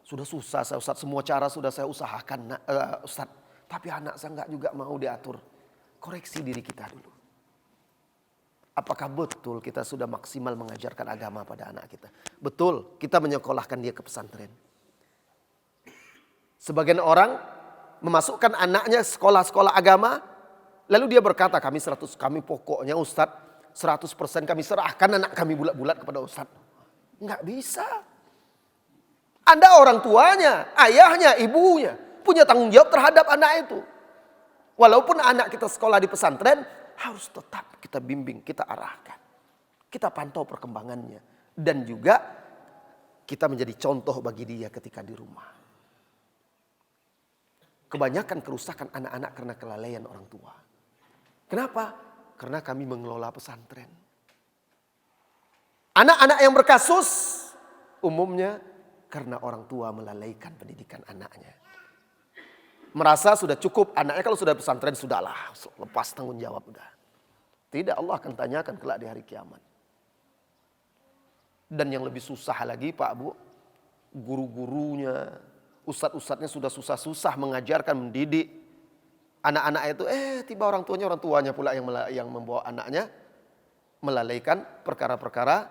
Sudah susah saya Ustaz, semua cara sudah saya usahakan Ustaz, tapi anak saya enggak juga mau diatur. Koreksi diri kita dulu. Apakah betul kita sudah maksimal mengajarkan agama pada anak kita? Betul, kita menyekolahkan dia ke pesantren. Sebagian orang memasukkan anaknya sekolah-sekolah agama, lalu dia berkata, kami pokoknya Ustadz 100% kami serahkan anak kami bulat-bulat kepada Ustadz. Enggak bisa. Anda orang tuanya, ayahnya, ibunya punya tanggung jawab terhadap anak itu. Walaupun anak kita sekolah di pesantren, harus tetap kita bimbing, kita arahkan. Kita pantau perkembangannya. Dan juga kita menjadi contoh bagi dia ketika di rumah. Kebanyakan kerusakan anak-anak karena kelalaian orang tua. Kenapa? Karena kami mengelola pesantren. Anak-anak yang berkasus umumnya karena orang tua melalaikan pendidikan anaknya. Merasa sudah cukup anaknya, kalau sudah pesantren sudahlah, lepas tanggung jawab udah. Tidak, Allah akan tanyakan kelak di hari kiamat. Dan yang lebih susah lagi Pak Bu, guru-gurunya, ustadz-ustadznya sudah susah-susah mengajarkan, mendidik anak-anak itu, tiba orang tuanya pula yang membawa anaknya melalaikan perkara-perkara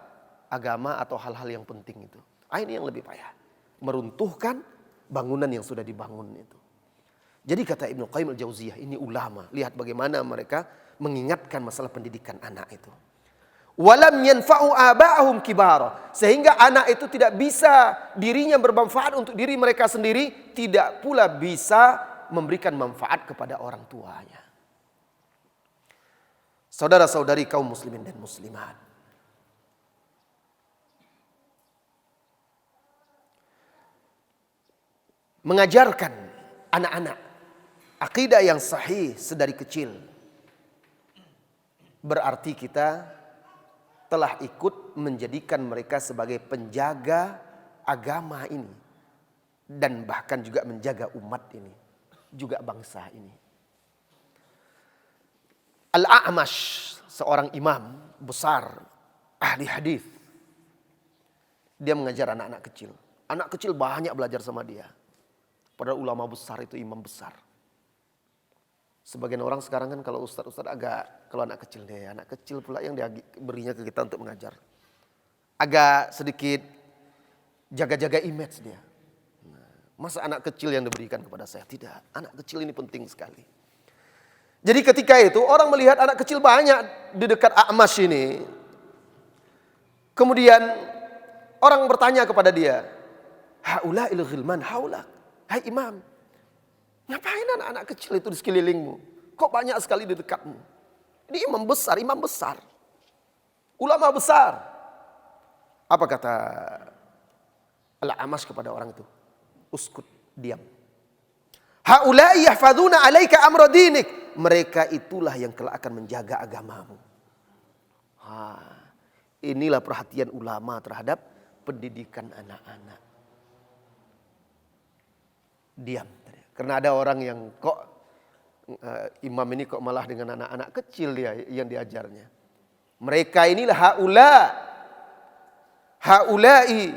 agama atau hal-hal yang penting itu. Ini yang lebih payah, meruntuhkan bangunan yang sudah dibangun itu. Jadi kata Ibnu Qayyim al-Jauziyah, ini ulama, lihat bagaimana mereka mengingatkan masalah pendidikan anak itu. Walam yanfa'u aba'ahum kibara, sehingga anak itu tidak bisa dirinya bermanfaat untuk diri mereka sendiri, tidak pula bisa memberikan manfaat kepada orang tuanya. Saudara-saudari kaum muslimin dan muslimat, mengajarkan anak-anak akidah yang sahih sedari kecil berarti kita telah ikut menjadikan mereka sebagai penjaga agama ini dan bahkan juga menjaga umat ini, juga bangsa ini. Al-A'mash, seorang imam besar ahli hadis, dia mengajar anak-anak kecil. Anak kecil banyak belajar sama dia. Padahal ulama besar itu imam besar. Sebagian orang sekarang kan kalau ustadz agak, kalau anak kecil pula yang dia berinya ke kita untuk mengajar. Agak sedikit jaga-jaga image dia. Masa anak kecil yang diberikan kepada saya? Tidak, anak kecil ini penting sekali. Jadi ketika itu orang melihat anak kecil banyak di dekat A'mash ini. Kemudian orang bertanya kepada dia, haula il ghilman haula. Hai imam, ngapain anak-anak kecil itu di sekelilingmu? Kok banyak sekali di dekatmu? Ini imam besar. Ulama besar. Apa kata Al-Amash kepada orang itu? Uskut, diam. Haula'i yahfadzuna 'alaika amra dinik. Mereka itulah yang kelak akan menjaga agamamu. Inilah perhatian ulama terhadap pendidikan anak-anak. Diam. Karena ada orang yang kok imam ini kok malah dengan anak-anak kecil dia yang diajarnya. Mereka inilah haula'i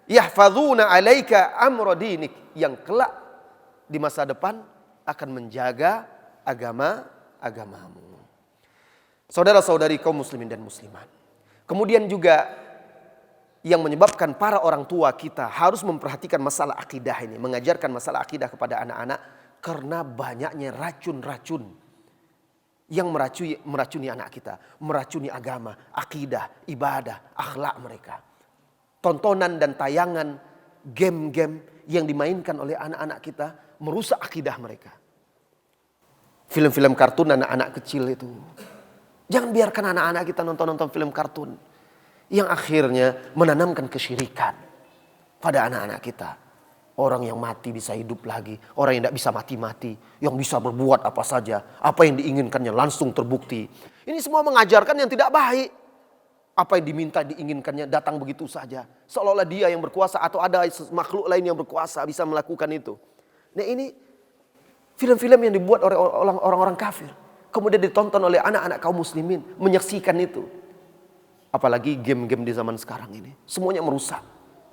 yahfadzuna 'alaika amra dinik, yang kelak di masa depan akan menjaga agamamu. Saudara-saudari kaum muslimin dan muslimat. Kemudian juga yang menyebabkan para orang tua kita harus memperhatikan masalah akidah ini, mengajarkan masalah akidah kepada anak-anak, karena banyaknya racun-racun yang meracuni anak kita, meracuni agama, akidah, ibadah, akhlak mereka. Tontonan dan tayangan game-game yang dimainkan oleh anak-anak kita merusak akidah mereka. Film-film kartun anak-anak kecil itu. Jangan biarkan anak-anak kita nonton film kartun yang akhirnya menanamkan kesyirikan pada anak-anak kita. Orang yang mati bisa hidup lagi, orang yang tidak bisa mati-mati, yang bisa berbuat apa saja, apa yang diinginkannya langsung terbukti. Ini semua mengajarkan yang tidak baik. Apa yang diminta diinginkannya datang begitu saja, seolah-olah dia yang berkuasa atau ada makhluk lain yang berkuasa bisa melakukan itu. Nah, ini film-film yang dibuat oleh orang-orang kafir, kemudian ditonton oleh anak-anak kaum muslimin, menyaksikan itu. Apalagi game-game di zaman sekarang ini, semuanya merusak,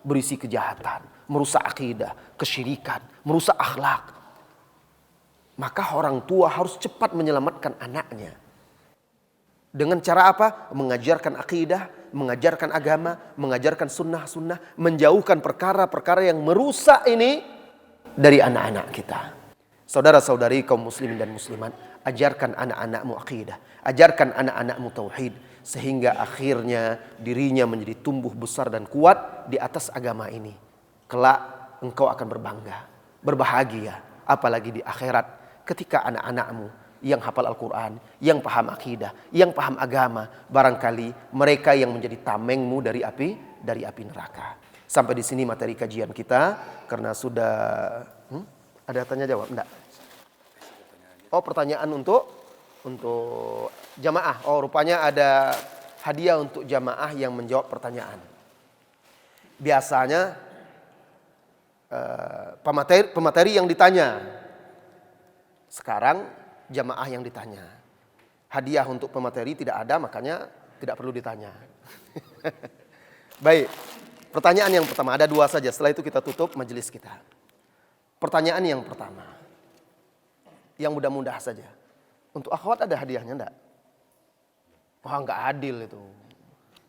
berisi kejahatan, merusak akidah, kesyirikan, merusak akhlak. Maka orang tua harus cepat menyelamatkan anaknya. Dengan cara apa? Mengajarkan akidah, mengajarkan agama, mengajarkan sunnah-sunnah, menjauhkan perkara-perkara yang merusak ini dari anak-anak kita. Saudara-saudari kaum muslimin dan muslimat, ajarkan anak-anakmu akidah, ajarkan anak-anakmu tauhid, sehingga akhirnya dirinya menjadi tumbuh besar dan kuat di atas agama ini. Kelak engkau akan berbangga, berbahagia, apalagi di akhirat ketika anak-anakmu yang hafal Al-Quran, yang paham akidah, yang paham agama, barangkali mereka yang menjadi tamengmu dari api neraka. Sampai di sini materi kajian kita, karena sudah ada tanya jawab enggak? Oh, pertanyaan untuk jamaah. Oh, rupanya ada hadiah untuk jamaah yang menjawab pertanyaan. Biasanya pemateri yang ditanya. Sekarang jamaah yang ditanya. Hadiah untuk pemateri tidak ada, makanya tidak perlu ditanya. Baik, pertanyaan yang pertama, ada 2 saja. Setelah itu kita tutup majelis kita. Pertanyaan yang pertama, yang mudah-mudah saja. Untuk akhwat ada hadiahnya enggak? Wah, enggak adil itu.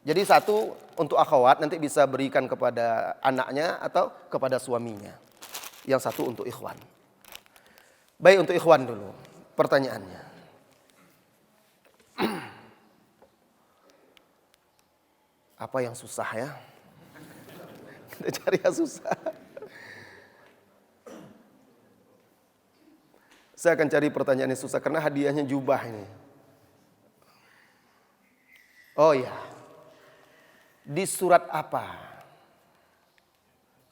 Jadi 1 untuk akhwat nanti bisa berikan kepada anaknya atau kepada suaminya. Yang 1 untuk ikhwan. Baik, untuk ikhwan dulu pertanyaannya. Apa yang susah ya? Kita cari yang susah. Saya akan cari pertanyaan yang susah karena hadiahnya jubah ini. Oh ya. Di surat apa?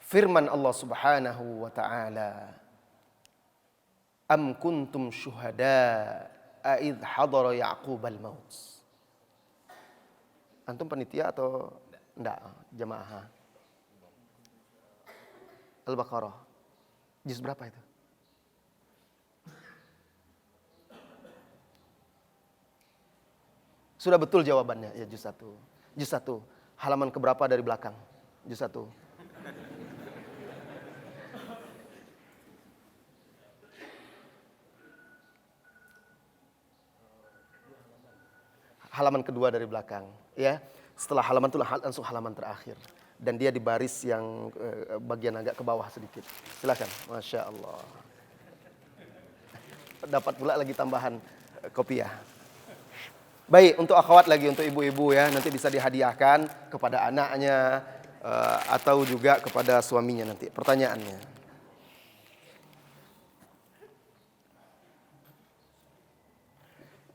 Firman Allah Subhanahu wa taala, Am kuntum syuhada a'idh hadara Ya'qubal maut. Antum panitia atau enggak? Jamaah. Al-Baqarah. Juz berapa itu? Sudah betul jawabannya. Ya, juz 1. Juz 1. Halaman keberapa dari belakang? Juz 1. Halaman kedua dari belakang, ya. Setelah halaman itu langsung halaman terakhir, dan dia di baris yang bagian agak ke bawah sedikit. Silakan, masya Allah. Dapat pula lagi tambahan kopiah. Baik, untuk akhwat lagi, untuk ibu-ibu ya, nanti bisa dihadiahkan kepada anaknya atau juga kepada suaminya nanti. Pertanyaannya.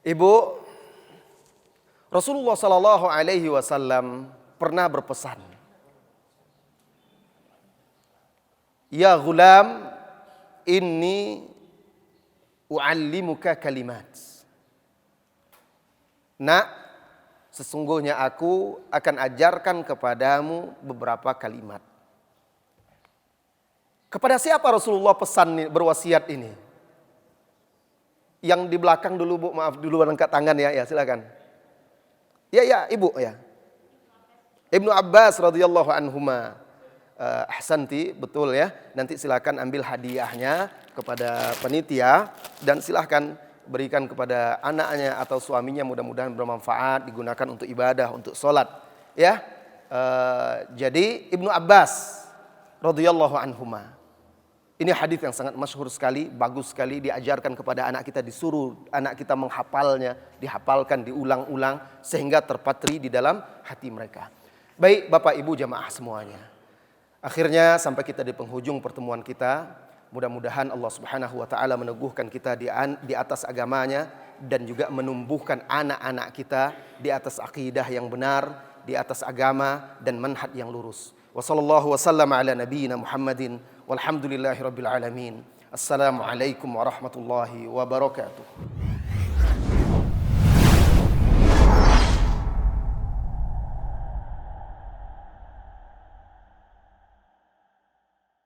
Ibu, Rasulullah Sallallahu Alaihi Wasallam pernah berpesan, Ya ghulam, inni u'allimuka kalimat. Nak, sesungguhnya aku akan ajarkan kepadamu beberapa kalimat. Kepada siapa Rasulullah pesan berwasiat ini? Yang di belakang dulu Bu, maaf dulu angkat tangan ya, silakan. Ya, Ibu ya. Ibnu Abbas radhiyallahu anhuma. Ahsanti, betul ya. Nanti silakan ambil hadiahnya kepada panitia dan silakan berikan kepada anaknya atau suaminya, mudah-mudahan bermanfaat, digunakan untuk ibadah, untuk sholat. Ya, jadi Ibnu Abbas radhiyallahu anhuma. Ini hadis yang sangat masyhur sekali, bagus sekali, diajarkan kepada anak kita, disuruh anak kita menghafalnya, dihafalkan, diulang-ulang sehingga terpatri di dalam hati mereka. Baik Bapak Ibu jamaah semuanya. Akhirnya sampai kita di penghujung pertemuan kita. Mudah-mudahan Allah Subhanahu wa taala meneguhkan kita di atas agamanya dan juga menumbuhkan anak-anak kita di atas akidah yang benar, di atas agama dan manhaj yang lurus. Wassallallahu wasallam ala nabiyyina Muhammadin walhamdulillahirabbil alamin. Assalamualaikum warahmatullahi wabarakatuh.